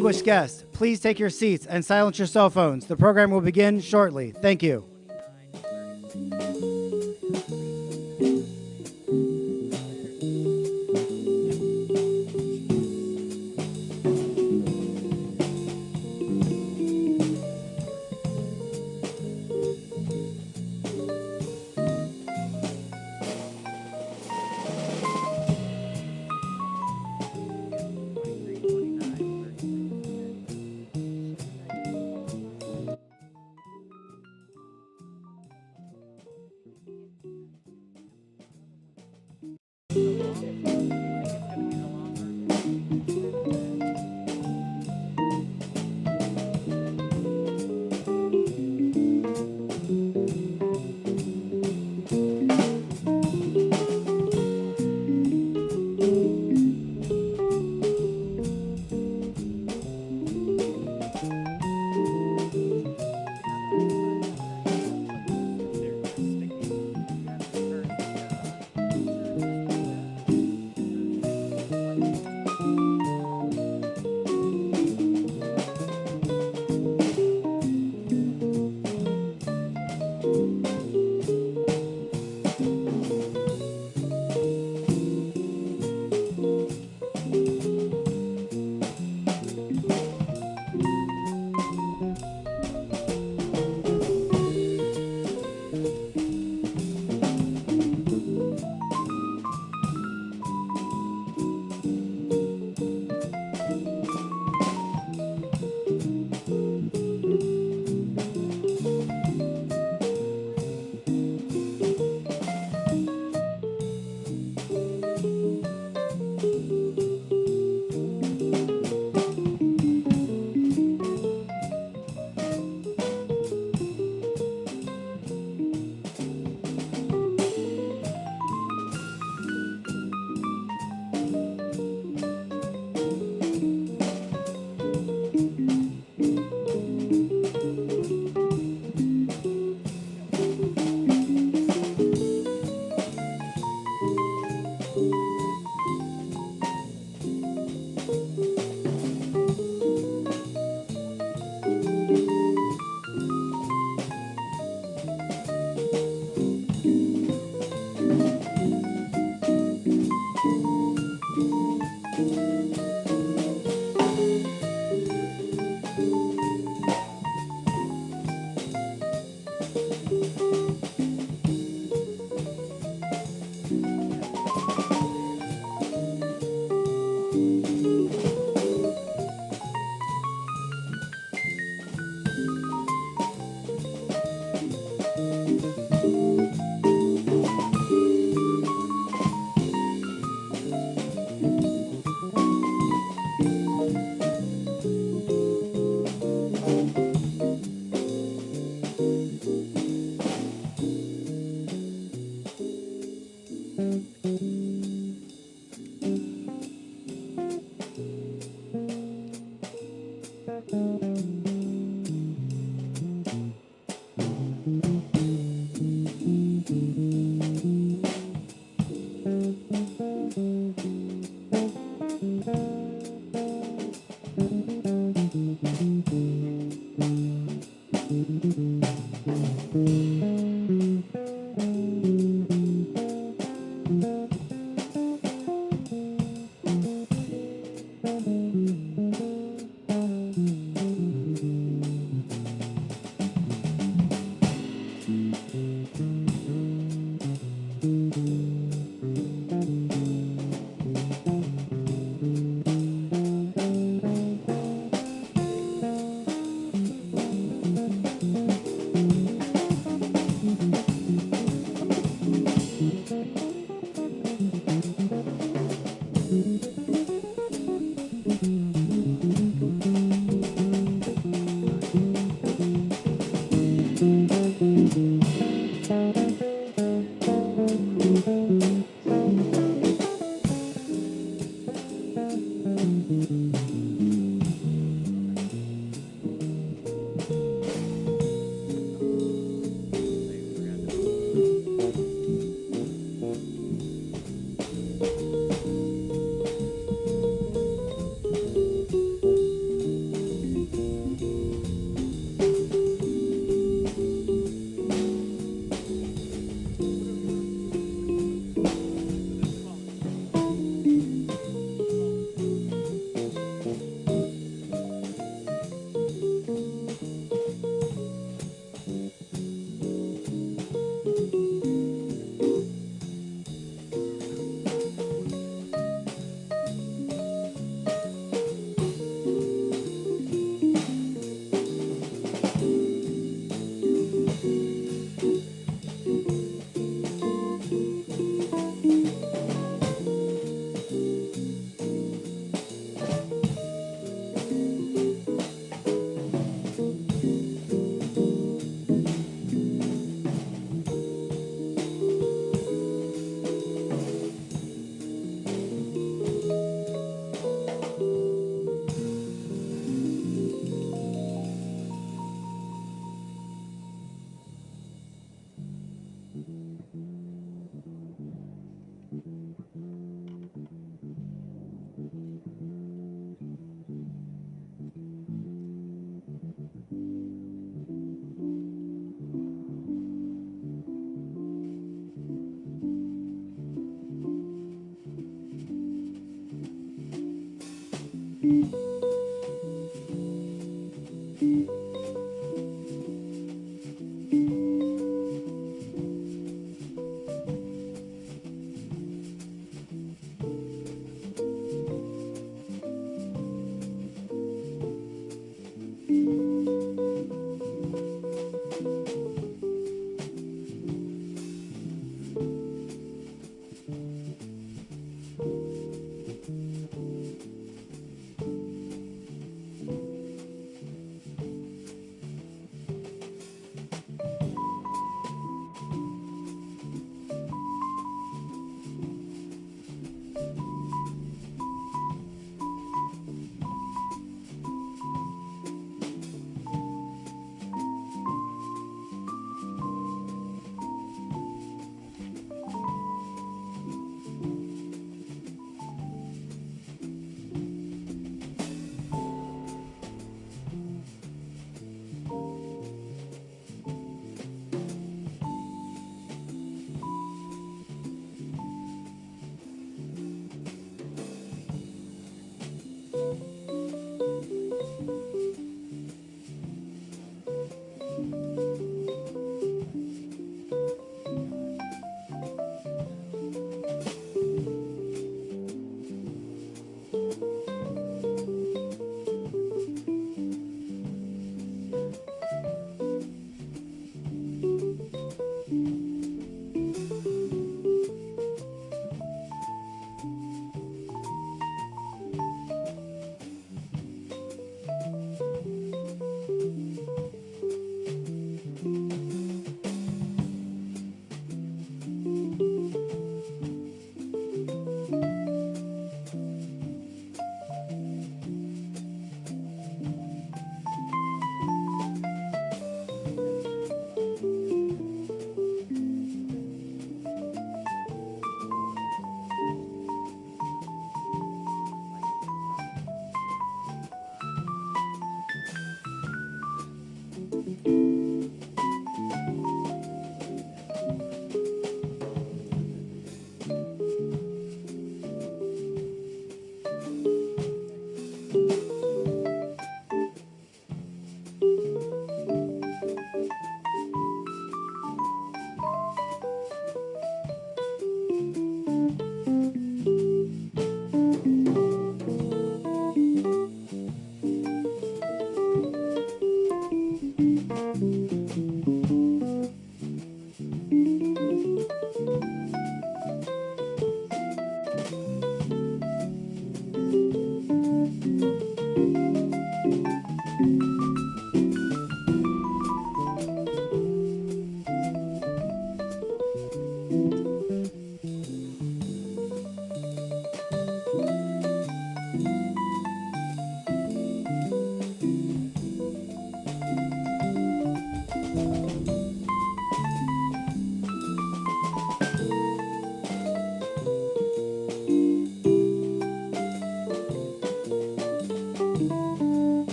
distinguished guests, please take your seats and silence your cell phones. The program will begin shortly. Thank you.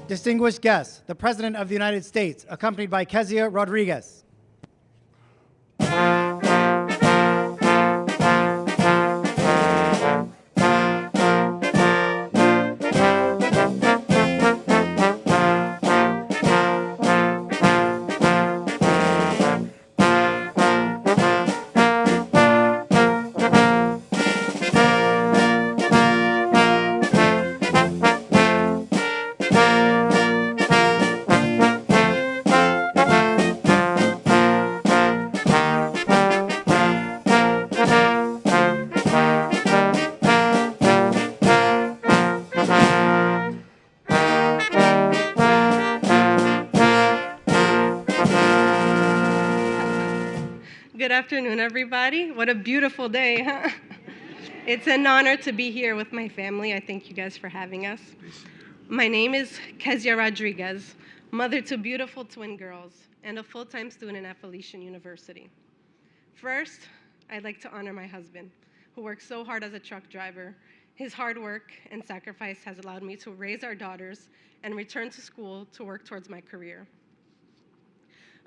Distinguished guests, the President of the United States, accompanied by Kezia Rodriguez. Good afternoon, everybody. What a beautiful day, huh? It's an honor to be here with my family. I thank you guys for having us. My name is Kezia Rodriguez, mother to beautiful twin girls, and a full-time student at Felician University. First, I'd like to honor my husband, who works so hard as a truck driver. His hard work and sacrifice has allowed me to raise our daughters and return to school to work towards my career.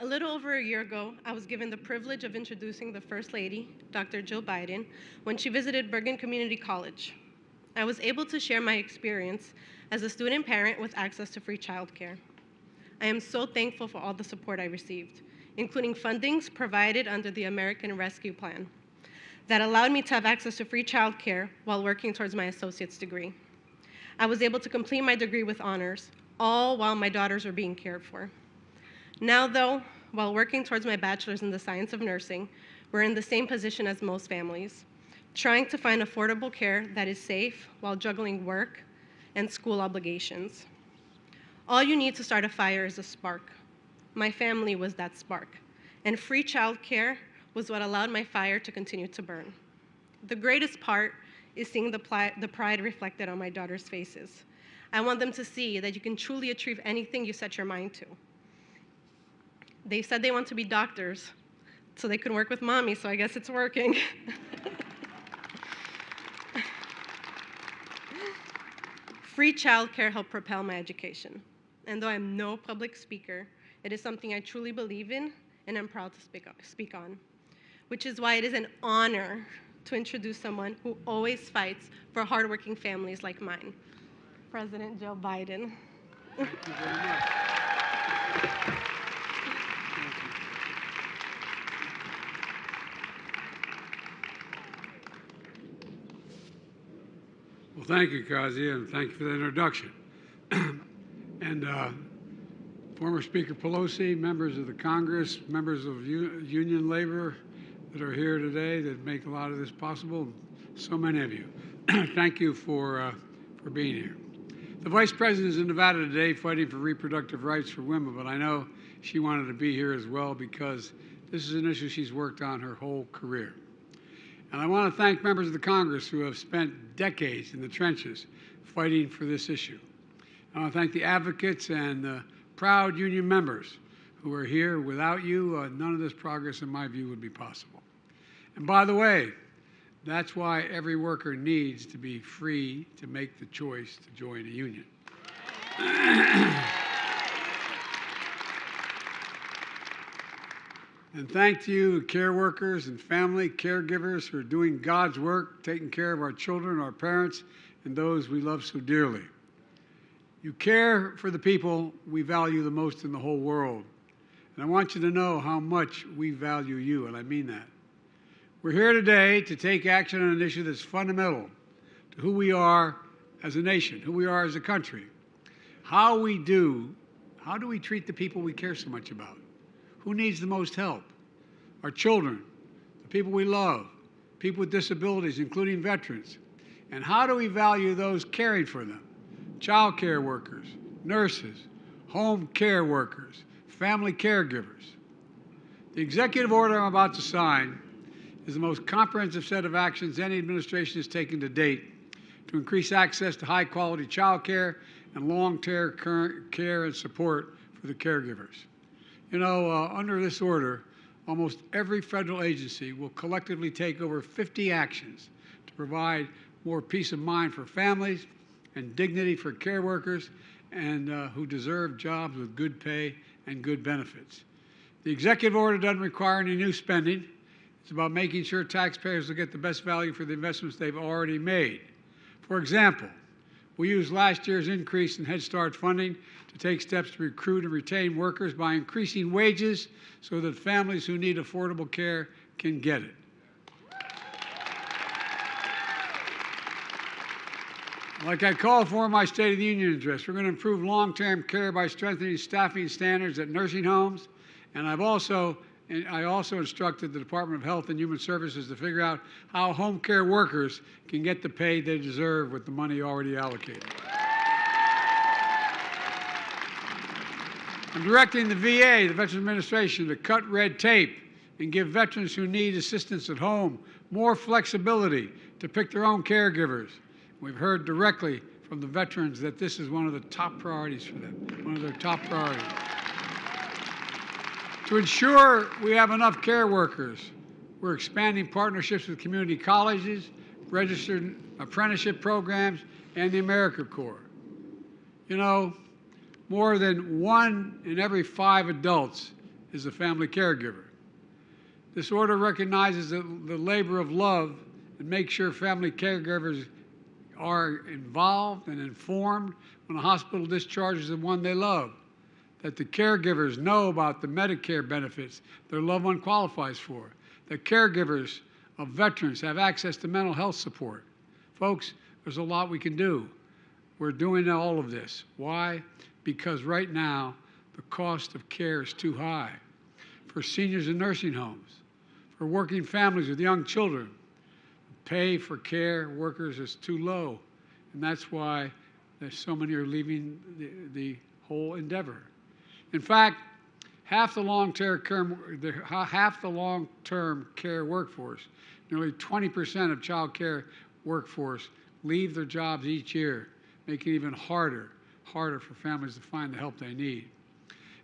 A little over a year ago, I was given the privilege of introducing the First Lady, Dr. Jill Biden, when she visited Bergen Community College. I was able to share my experience as a student parent with access to free childcare. I am so thankful for all the support I received, including fundings provided under the American Rescue Plan that allowed me to have access to free childcare while working towards my associate's degree. I was able to complete my degree with honors, all while my daughters were being cared for. Now, though, while working towards my bachelor's in the science of nursing, we're in the same position as most families, trying to find affordable care that is safe while juggling work and school obligations. All you need to start a fire is a spark. My family was that spark, and free childcare was what allowed my fire to continue to burn. The greatest part is seeing the pride reflected on my daughters' faces. I want them to see that you can truly achieve anything you set your mind to. They said they want to be doctors so they can work with mommy, so I guess it's working. Free childcare helped propel my education. And though I'm no public speaker, it is something I truly believe in and I'm proud to speak on, which is why it is an honor to introduce someone who always fights for hardworking families like mine, President Jill Biden. Thank you very much. Well, thank you, Kezia, and thank you for the introduction. And former Speaker Pelosi, members of the Congress, members of union labor that are here today that make a lot of this possible, so many of you. Thank you for being here. The Vice President is in Nevada today fighting for reproductive rights for women, but I know she wanted to be here as well because this is an issue she's worked on her whole career. And I want to thank members of the Congress who have spent decades in the trenches fighting for this issue. I want to thank the advocates and the proud union members who are here. Without you, none of this progress, in my view, would be possible. And by the way, that's why every worker needs to be free to make the choice to join a union. And thank you, care workers and family caregivers who are doing God's work, taking care of our children, our parents, and those we love so dearly. You care for the people we value the most in the whole world. And I want you to know how much we value you, and I mean that. We're here today to take action on an issue that's fundamental to who we are as a nation, who we are as a country. How do we treat the people we care so much about? Who needs the most help? Our children, the people we love, people with disabilities, including veterans. And how do we value those caring for them? Child care workers, nurses, home care workers, family caregivers. The executive order I'm about to sign is the most comprehensive set of actions any administration has taken to date to increase access to high-quality child care and long-term care and support for the caregivers. You know, under this order, almost every federal agency will collectively take over 50 actions to provide more peace of mind for families and dignity for care workers and who deserve jobs with good pay and good benefits. The executive order doesn't require any new spending. It's about making sure taxpayers will get the best value for the investments they've already made. For example, we used last year's increase in Head Start funding to take steps to recruit and retain workers by increasing wages so that families who need affordable care can get it. Like I called for in my State of the Union address, we're going to improve long-term care by strengthening staffing standards at nursing homes, and I also instructed the Department of Health and Human Services to figure out how home care workers can get the pay they deserve with the money already allocated. I'm directing the VA, the Veterans Administration, to cut red tape and give veterans who need assistance at home more flexibility to pick their own caregivers. We've heard directly from the veterans that this is one of the top priorities for them, one of their top priorities. To ensure we have enough care workers, we're expanding partnerships with community colleges, registered apprenticeship programs, and the AmeriCorps. You know, more than 1 in every 5 adults is a family caregiver. This order recognizes the labor of love and makes sure family caregivers are involved and informed when a hospital discharges the one they love, that the caregivers know about the Medicare benefits their loved one qualifies for, that caregivers of veterans have access to mental health support. Folks, there's a lot we can do. We're doing all of this. Why? Because right now, the cost of care is too high. For seniors in nursing homes, for working families with young children, pay for care workers is too low, and that's why there's so many are leaving the whole endeavor. In fact, half the long-term care workforce, nearly 20% of child care workforce, leave their jobs each year, making it even harder for families to find the help they need.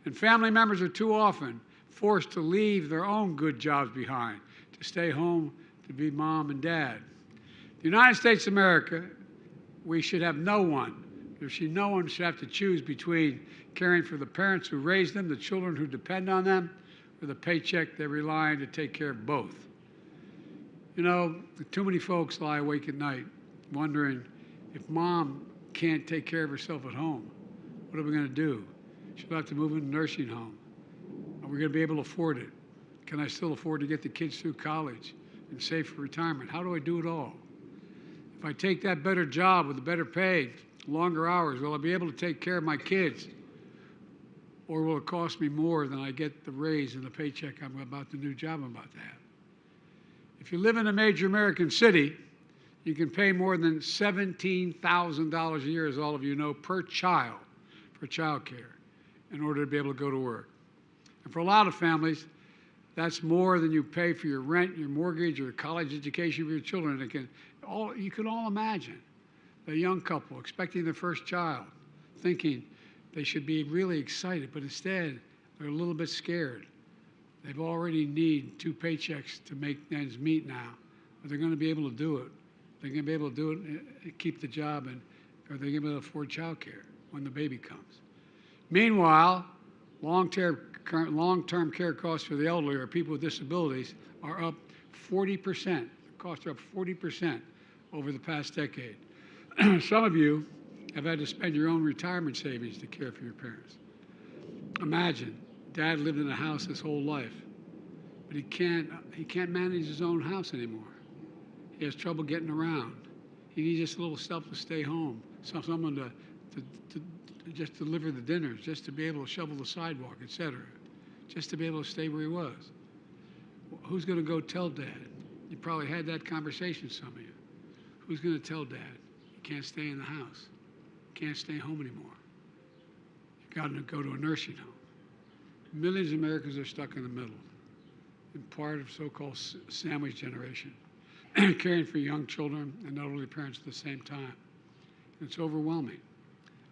And family members are too often forced to leave their own good jobs behind, to stay home to be mom and dad. The United States of America, we should have no one should have to choose between caring for the parents who raised them, the children who depend on them, or the paycheck they rely on to take care of both. You know, too many folks lie awake at night wondering if mom can't take care of herself at home, what are we going to do? She'll have to move into a nursing home. Are we going to be able to afford it? Can I still afford to get the kids through college and save for retirement? How do I do it all? If I take that better job with a better pay, longer hours, will I be able to take care of my kids? Or will it cost me more than I get the raise and the paycheck I'm about the new job I'm about to have? If you live in a major American city, you can pay more than $17,000 a year, as all of you know, per child for child care in order to be able to go to work. And for a lot of families, that's more than you pay for your rent, your mortgage, or college education for your children. You can all imagine a young couple expecting their first child, thinking they should be really excited, but instead they're a little bit scared. They've already need 2 paychecks to make ends meet now. Are they going to be able to do it? They're going to be able to do it and keep the job, and are they going to be able to afford child care when the baby comes? Meanwhile, long-term care costs for the elderly or people with disabilities are up 40%. The costs are up 40% over the past decade. Some of you have had to spend your own retirement savings to care for your parents. Imagine, Dad lived in a house his whole life, but he can't manage his own house anymore. He has trouble getting around. He needs just a little stuff to stay home, someone to just deliver the dinners, just to be able to shovel the sidewalk, etc., just to be able to stay where he was. Who's going to go tell Dad? You probably had that conversation, some of you. Who's going to tell Dad? You can't stay in the house. You can't stay home anymore. You've got to go to a nursing home. Millions of Americans are stuck in the middle, in part of so-called sandwich generation, caring for young children and elderly parents at the same time. It's overwhelming.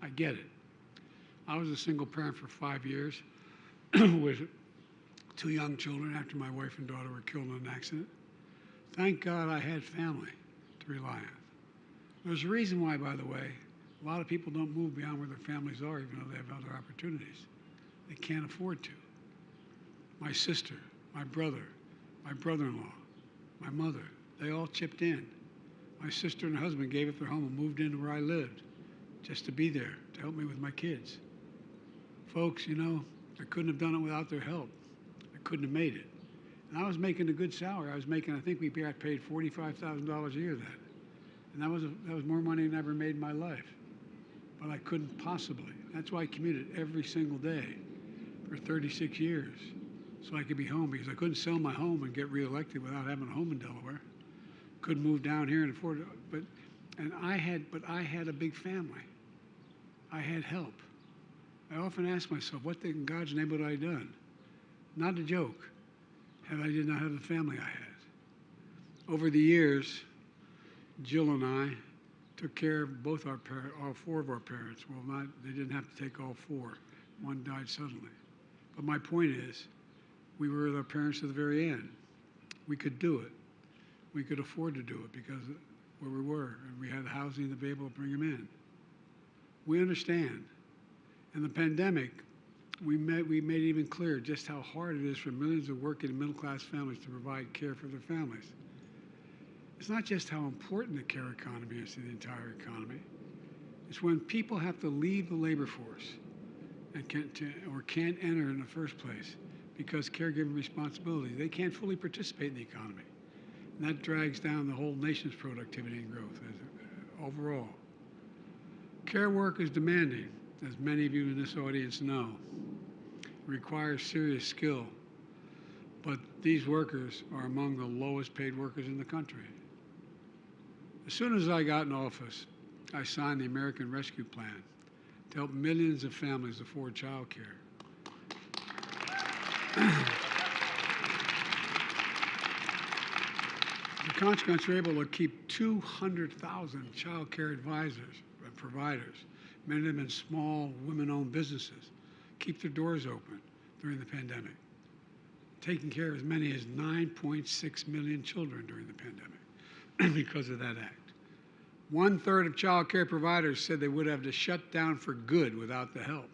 I get it. I was a single parent for 5 years with 2 young children after my wife and daughter were killed in an accident. Thank God I had family to rely on. There's a reason why, by the way, a lot of people don't move beyond where their families are, even though they have other opportunities. They can't afford to. My sister, my brother, my brother-in-law, my mother, they all chipped in. My sister and her husband gave up their home and moved into where I lived just to be there, to help me with my kids. Folks, you know, I couldn't have done it without their help. I couldn't have made it. And I was making a good salary. I was making, I think we got paid $45,000 a year then. And that was more money than I ever made in my life. But I couldn't possibly. That's why I commuted every single day for 36 years, so I could be home, because I couldn't sell my home and get reelected without having a home in Delaware. Couldn't move down here and afford it. But I had a big family. I had help. I often ask myself, what in God's name would I have done? Not a joke, had I did not have the family I had. Over the years, Jill and I took care of both all 4 of our parents. Well, they didn't have to take all 4. One died suddenly. But my point is, we were with our parents to the very end. We could do it. We could afford to do it because of where we were, and we had the housing to be able to bring them in. We understand. In the pandemic, we made it even clearer just how hard it is for millions of working and middle-class families to provide care for their families. It's not just how important the care economy is to the entire economy. It's when people have to leave the labor force and can't enter in the first place because caregiving responsibility. They can't fully participate in the economy. And that drags down the whole nation's productivity and growth overall. Care work is demanding, as many of you in this audience know. It requires serious skill, but these workers are among the lowest paid workers in the country. As soon as I got in office, I signed the American Rescue Plan to help millions of families afford child care. The consequence, we're able to keep 200,000 child care advisors and providers, many of them in small women-owned businesses, keep their doors open during the pandemic, taking care of as many as 9.6 million children during the pandemic because of that act. 1/3 of child care providers said they would have to shut down for good without the help.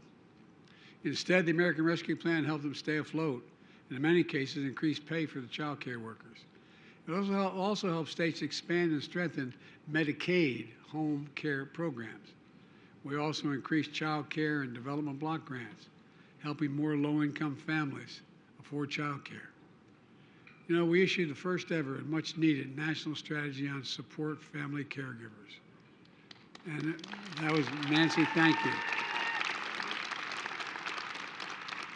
Instead, the American Rescue Plan helped them stay afloat, and in many cases, increased pay for the child care workers. It also helps states expand and strengthen Medicaid home care programs. We also increased child care and development block grants, helping more low-income families afford child care. You know, we issued the first ever and much needed national strategy on support family caregivers. And that was, Nancy, thank you.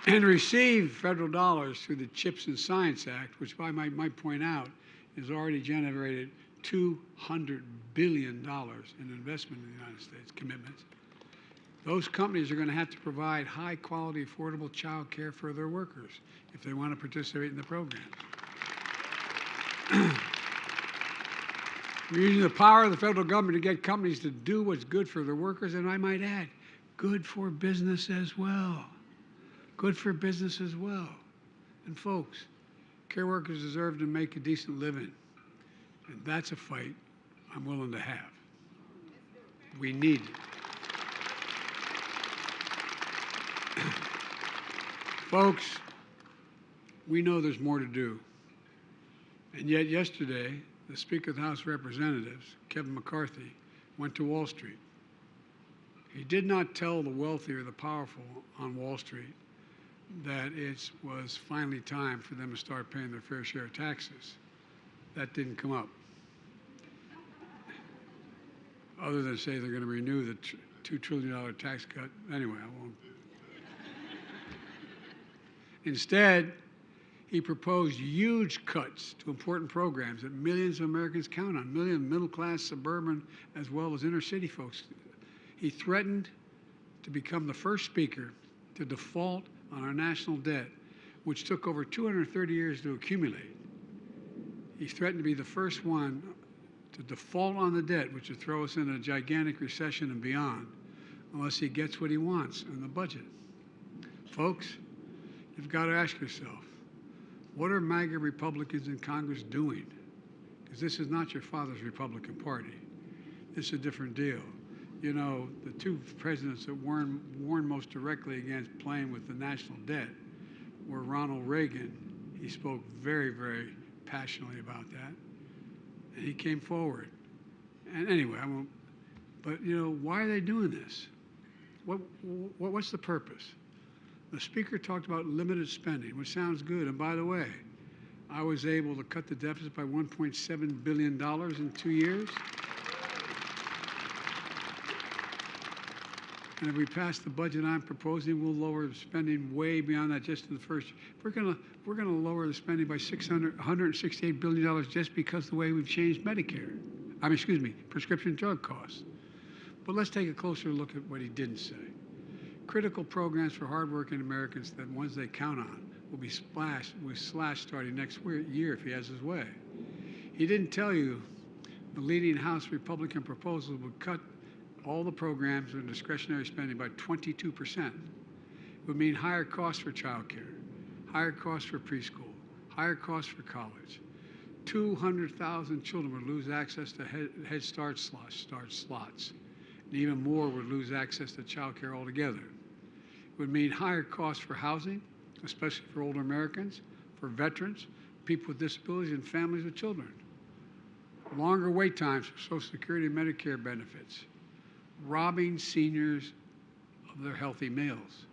And received federal dollars through the CHIPS and Science Act, which I might point out has already generated $200 billion in investment in the United States, commitments. Those companies are going to have to provide high-quality, affordable child care for their workers if they want to participate in the program. We're using the power of the federal government to get companies to do what's good for their workers, and I might add, good for business as well. Good for business as well. And folks, care workers deserve to make a decent living, and that's a fight I'm willing to have. We need it. Folks, we know there's more to do. And yet yesterday, the Speaker of the House of Representatives, Kevin McCarthy, went to Wall Street. He did not tell the wealthy or the powerful on Wall Street that it was finally time for them to start paying their fair share of taxes. That didn't come up. Other than say they're going to renew the $2 trillion tax cut. Anyway, I won't. Instead, he proposed huge cuts to important programs that millions of Americans count on, millions of middle-class, suburban, as well as inner-city folks. He threatened to become the first speaker to default on our national debt, which took over 230 years to accumulate. He threatened to be the first one to default on the debt, which would throw us in a gigantic recession and beyond, unless he gets what he wants in the budget. Folks, you've got to ask yourself, What are MAGA Republicans in Congress doing? Because this is not your father's Republican Party. This is a different deal. You know, the two presidents that warned most directly against playing with the national debt were Ronald Reagan. He spoke very, very passionately about that. And he came forward. And anyway, I won't, but you know, why are they doing this? What's the purpose? The speaker talked about limited spending, which sounds good. And by the way, I was able to cut the deficit by $1.7 billion in 2 years. And if we pass the budget I'm proposing, we'll lower the spending way beyond that just in the first. We're gonna lower the spending by $168 billion just because of the way we've changed Medicare. Prescription drug costs. But let's take a closer look at what he didn't say. Critical programs for hardworking Americans, the ones they count on, will be slashed starting next year if he has his way. He didn't tell you the leading House Republican proposals would cut all the programs and discretionary spending by 22%. It would mean higher costs for child care, higher costs for preschool, higher costs for college. 200,000 children would lose access to Head Start slots. And even more would lose access to child care altogether. It would mean higher costs for housing, especially for older Americans, for veterans, people with disabilities, and families with children. Longer wait times for Social Security and Medicare benefits, robbing seniors of their healthy meals.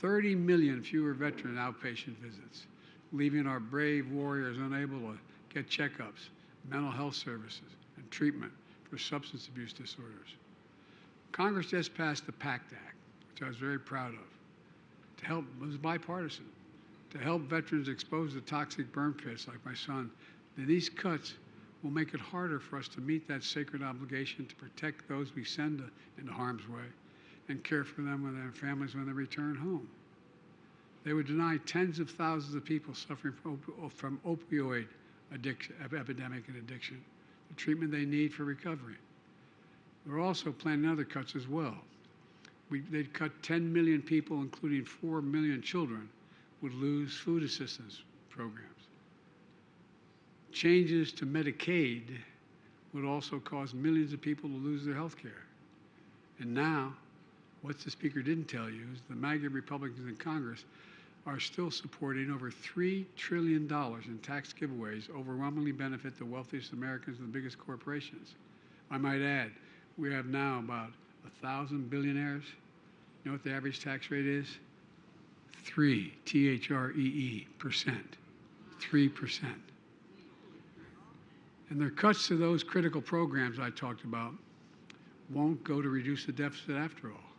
30 million fewer veteran outpatient visits, leaving our brave warriors unable to get checkups, mental health services, and treatment for substance abuse disorders. Congress just passed the PACT Act, which I was very proud of, to help, it was bipartisan, to help veterans exposed to toxic burn pits like my son. These cuts will make it harder for us to meet that sacred obligation to protect those we send into harm's way and care for them and their families when they return home. They would deny tens of thousands of people suffering from opioid epidemic and addiction the treatment they need for recovery. We're also planning other cuts as well. They'd cut 10 million people, including 4 million children, would lose food assistance programs. Changes to Medicaid would also cause millions of people to lose their health care. And now, what the speaker didn't tell you is the MAGA Republicans in Congress are still supporting over $3 trillion in tax giveaways, overwhelmingly benefit the wealthiest Americans and the biggest corporations. I might add, we have now about 1,000 billionaires. You know what the average tax rate is? 3%. 3%. And their cuts to those critical programs I talked about won't go to reduce the deficit after all.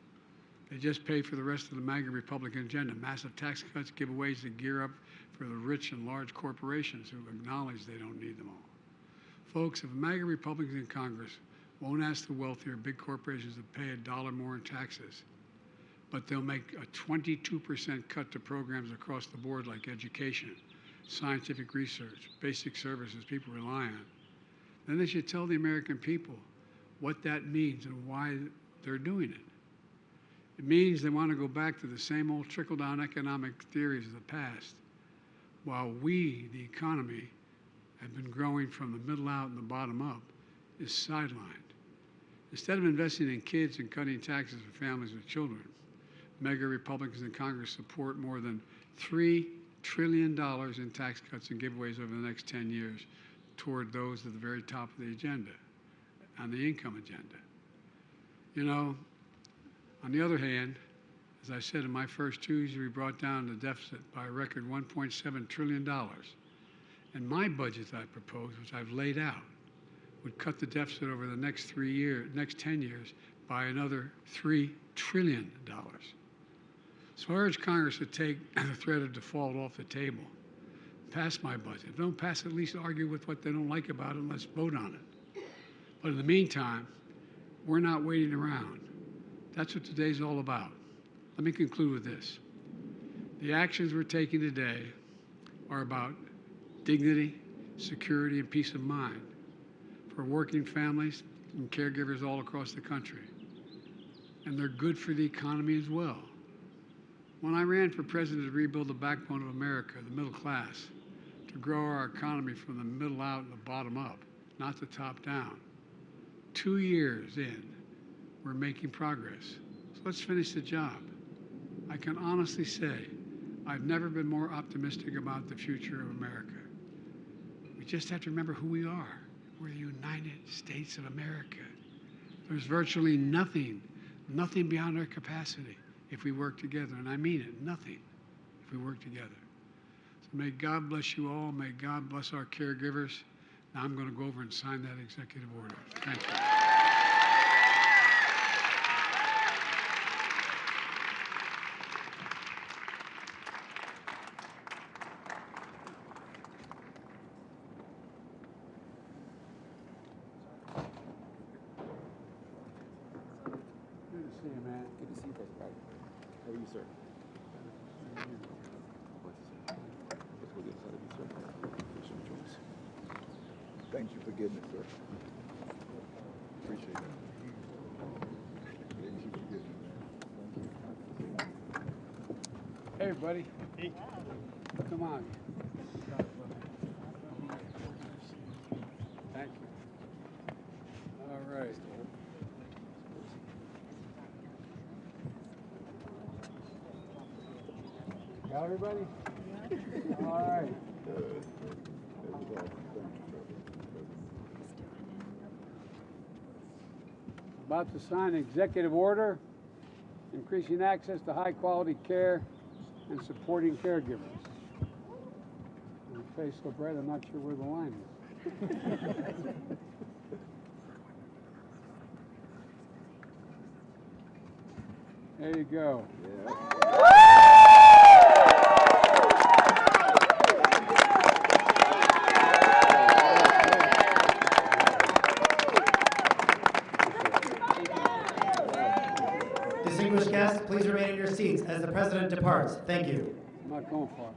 They just pay for the rest of the MAGA Republican agenda. Massive tax cuts, giveaways to gear up for the rich and large corporations who acknowledge they don't need them all. Folks, if MAGA Republicans in Congress won't ask the wealthier big corporations to pay $1 more in taxes, but they'll make a 22% cut to programs across the board like education, scientific research, basic services people rely on, then they should tell the American people what that means and why they're doing it. It means they want to go back to the same old trickle-down economic theories of the past, while we, the economy, have been growing from the middle out and the bottom up, is sidelined. Instead of investing in kids and cutting taxes for families with children, MAGA Republicans in Congress support more than $3 trillion in tax cuts and giveaways over the next 10 years toward those at the very top of the agenda, on the income agenda. You know, on the other hand, as I said in my first 2 years, we brought down the deficit by a record $1.7 trillion. And my budget that I proposed, which I've laid out, would cut the deficit over the next 10 years by another $3 trillion. So I urge Congress to take the threat of default off the table. Pass my budget. If they don't pass it, at least argue with what they don't like about it and let's vote on it. But in the meantime, we're not waiting around. That's what today's all about. Let me conclude with this. The actions we're taking today are about dignity, security, and peace of mind for working families and caregivers all across the country. And they're good for the economy as well. When I ran for president to rebuild the backbone of America, the middle class, to grow our economy from the middle out and the bottom up, not the top down. 2 years in, we're making progress. So let's finish the job. I can honestly say I've never been more optimistic about the future of America. We just have to remember who we are. We're the United States of America. There's virtually nothing beyond our capacity if we work together. And I mean it, nothing if we work together. So may God bless you all. May God bless our caregivers. Now I'm going to go over and sign that executive order. Thank you. Good to see you, man. Good to see you, President. How are you, sir? Thank you for getting it, sir. Appreciate that. Thank you for getting it, man. Hey, buddy. Hey. Come on. Thank you. All right. Got everybody? All right. About to sign executive order increasing access to high quality care and supporting caregivers. My face so bright I'm not sure where the line is. There you go. Distinguished guests, please remain in your seats as the president departs. Thank you. I'm not going far.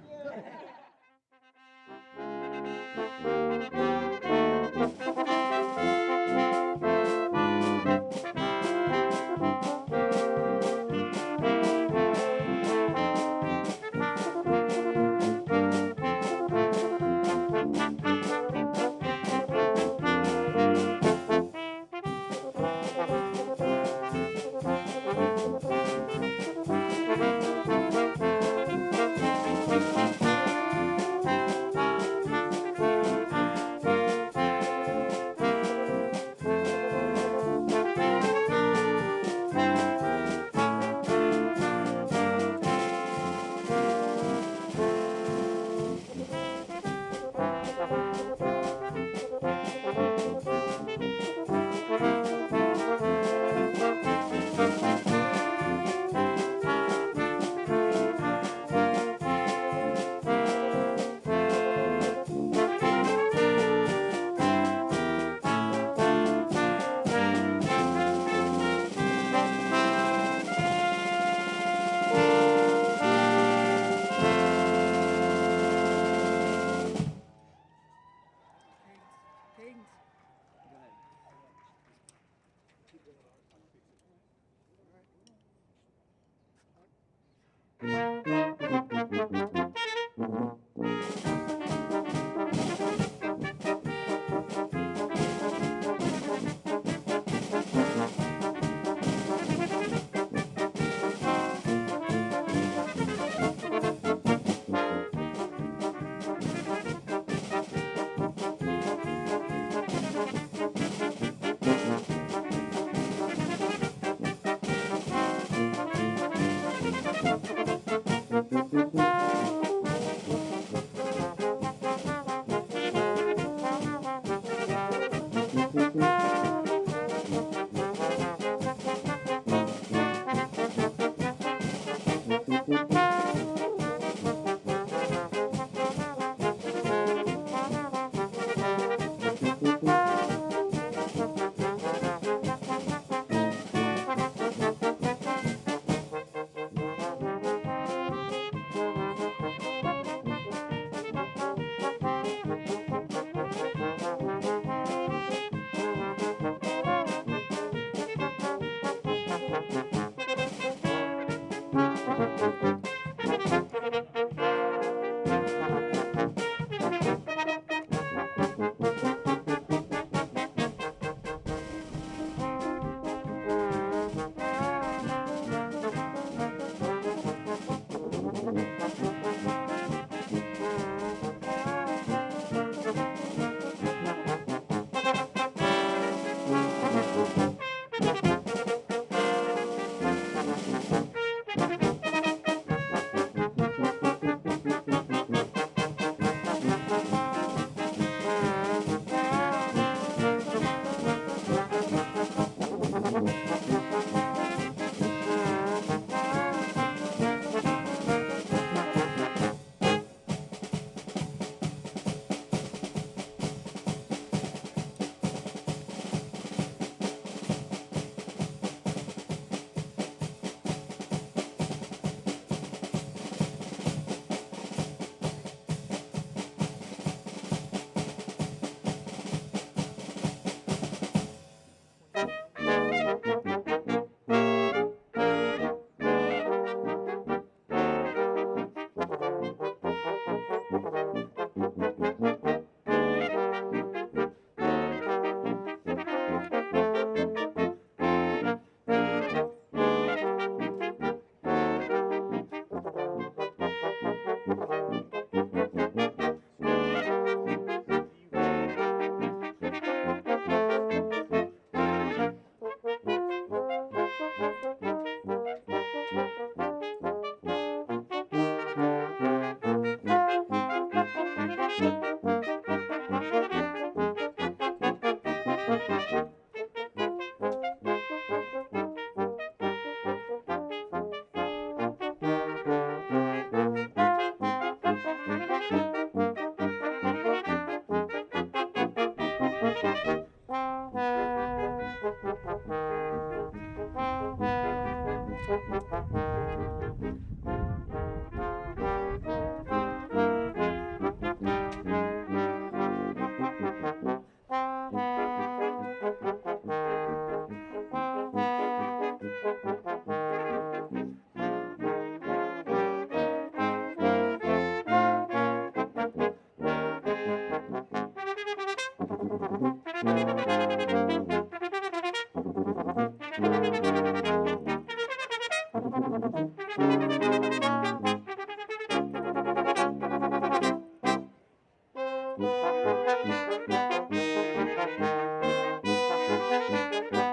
sir.